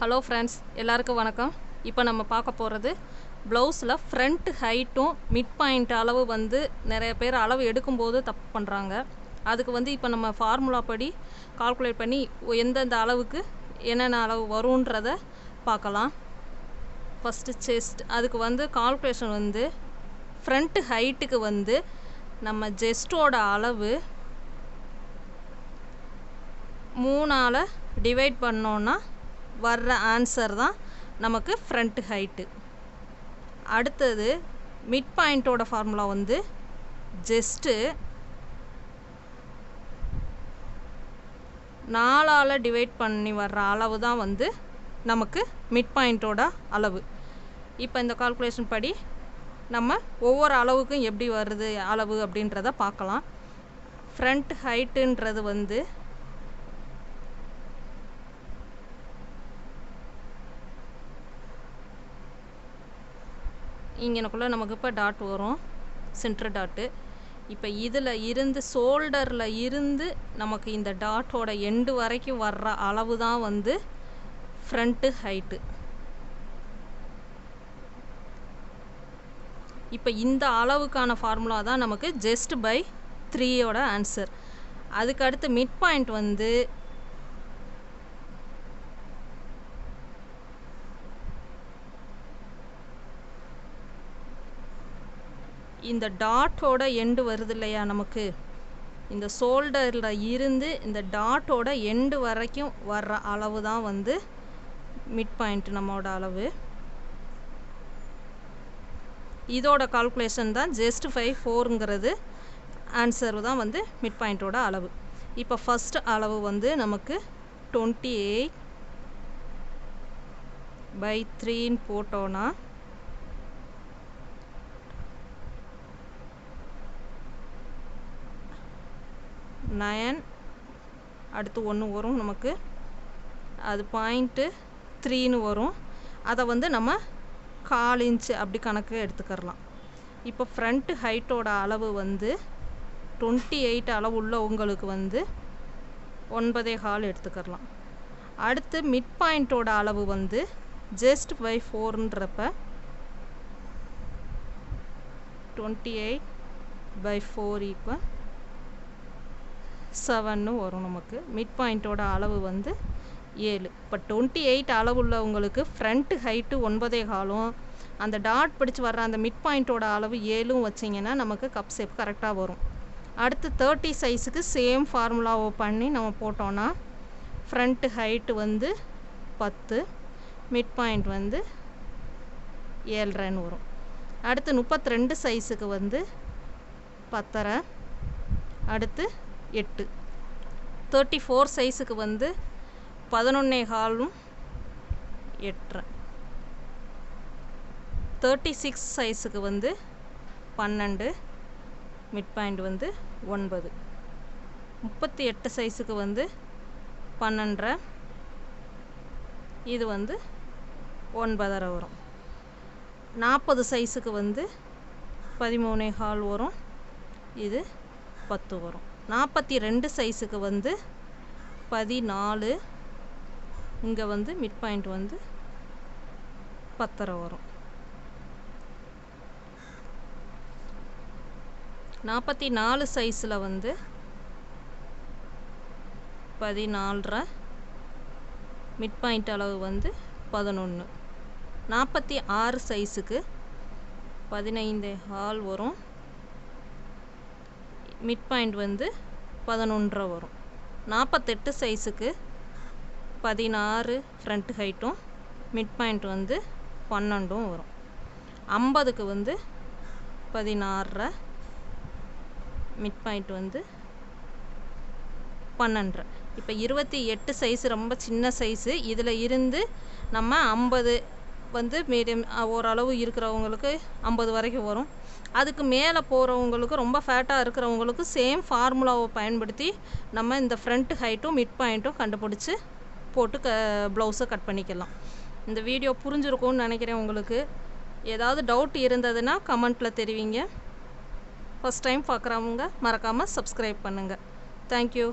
Hello friends, எல்லாருக்கும் வணக்கம். இப்போ நம்ம பார்க்க போகிறது ப்ளவுஸில் ஃப்ரண்ட் ஹைட்டும் மிட் பாயிண்ட் அளவு நிறைய பேர் அளவு எடுக்கும்போது தப்பு பண்ணுறாங்க. அதுக்கு இப்போ நம்ம ஃபார்முலா படி கால்குலேட் பண்ணி எந்தெந்த அளவுக்கு என்னென்ன அளவு வரும்ன்றதை பார்க்கலாம். ஃபஸ்ட்டு செஸ்ட், அதுக்கு கால்குலேஷன் ஃப்ரண்ட் ஹைட்டுக்கு நம்ம செஸ்ட்டோட அளவு 3ஆல் டிவைட் பண்ணோன்னா வர்ற ஆன்சர் தான் நமக்கு ஃப்ரண்ட் ஹைட்டு. அடுத்தது மிட் பாயிண்ட்டோட ஃபார்முலா ஜஸ்ட்டு 4ஆல் டிவைட் பண்ணி வர்ற அளவு தான் நமக்கு மிட் பாயிண்ட்டோட அளவு. இப்போ இந்த கால்குலேஷன் படி நம்ம ஒவ்வொரு அளவுக்கும் எப்படி வருது அளவு அப்படின்றத பார்க்கலாம். ஃப்ரண்ட் ஹைட்டுன்றது இங்கனக்குள்ளே நமக்கு இப்போ டாட் வரும், சென்டர் டாட்டு. இப்போ இதில் இருந்து ஷோல்டரில் இருந்து நமக்கு இந்த டாட்டோட எண்டு வரைக்கும் வர்ற அளவு தான் ஃப்ரண்ட்டு ஹைட்டு. இப்போ இந்த அளவுக்கான ஃபார்முலா தான் நமக்கு ஜஸ்ட் பை 3யோட ஆன்சர். அதுக்கடுத்து மிட் பாயிண்ட் இந்த டாட்டோட எண்டு வருது இல்லையா, நமக்கு இந்த ஷோல்டரில் இருந்து இந்த டாட்டோட எண்டு வரைக்கும் வர்ற அளவு தான் மிட் பாயிண்ட் நம்மளோட அளவு. இதோட கால்குலேஷன் தான் ஜஸ்ட் 4ங்கிறது ஆன்சர் தான் மிட் பாயிண்ட்டோட அளவு. இப்போ ஃபஸ்ட் அளவு நமக்கு 28/3 போட்டோன்னா 9, அடுத்து 1 வரும் நமக்கு, அது 0.3 வரும். அதை நம்ம 1/4 இன்ச்சு அப்படி கணக்கு எடுத்துக்கிறலாம். இப்போ ஃப்ரண்ட் ஹைட்டோட அளவு 28 அளவு உள்ள உங்களுக்கு 9.25 எடுத்துக்கிறலாம். அடுத்து மிட் பாயிண்ட்டோட அளவு ஜஸ்ட் பை 4ன்றப்ப 28/4 = 7 வரும் நமக்கு. மிட் பாயிண்ட்டோட அளவு 7. இப்போ 28 அளவு உள்ள உங்களுக்கு ஃப்ரண்ட் ஹைட்டு 9.25 அந்த டாட் பிடிச்சி வர்ற அந்த மிட் பாயிண்ட்டோட அளவு 7 வச்சிங்கன்னா நமக்கு கப் ஷேப் கரெக்டாக வரும். அடுத்து 30 சைஸுக்கு சேம் ஃபார்முலாவை பண்ணி நம்ம போட்டோன்னா ஃப்ரண்ட் ஹைட்டு 10, மிட் பாயிண்ட் 7.5 வரும். அடுத்து 32 சைஸுக்கு 10.5, அடுத்து 8. 34 சைஸுக்கு 11.25, 8.5. 36 சைஸுக்கு 12, மிட் பாயிண்ட் 9. 38 சைஸுக்கு 12.5, இது 9.5 வரும். 40 சைஸுக்கு 13.25 வரும், இது 10 வரும். 42 சைஸுக்கு 14, இங்கே மிட் பாயிண்ட் 10.5 வரும். 44 சைஸில் 14.5, மிட் பாயிண்ட் அளவு 11. 46 சைஸுக்கு 15.25 வரும், மிட் பாயிண்ட் 11.5 வரும். 48 சைஸுக்கு 16 ஃப்ரண்ட் ஹைட்டும், மிட் பாயிண்ட் 12 வரும். 50க்கு 16, மிட் பாயிண்ட் 12. இப்போ 28 சைஸ் ரொம்ப சின்ன சைஸு. இதில் இருந்து நம்ம 50 மீடியம் ஓரளவு இருக்கிறவங்களுக்கு 50 வரைக்கும் வரும். அதுக்கு மேலே போகிறவங்களுக்கு ரொம்ப ஃபேட்டாக இருக்கிறவங்களுக்கு சேம் ஃபார்முலாவை பயன்படுத்தி நம்ம இந்த ஃப்ரண்ட் ஹைட்டும் மிட் பாயிண்ட்டும் கண்டுபிடிச்சி போட்டு ப்ளவுஸை கட் பண்ணிக்கலாம். இந்த வீடியோ புரிஞ்சிருக்கும்னு நினைக்கிறேன். உங்களுக்கு ஏதாவது டவுட் இருந்ததுன்னா கமெண்ட்டில் தெரிவிங்க. ஃபஸ்ட் டைம் பார்க்குறவங்க மறக்காமல் சப்ஸ்கிரைப் பண்ணுங்கள். தேங்க்யூ.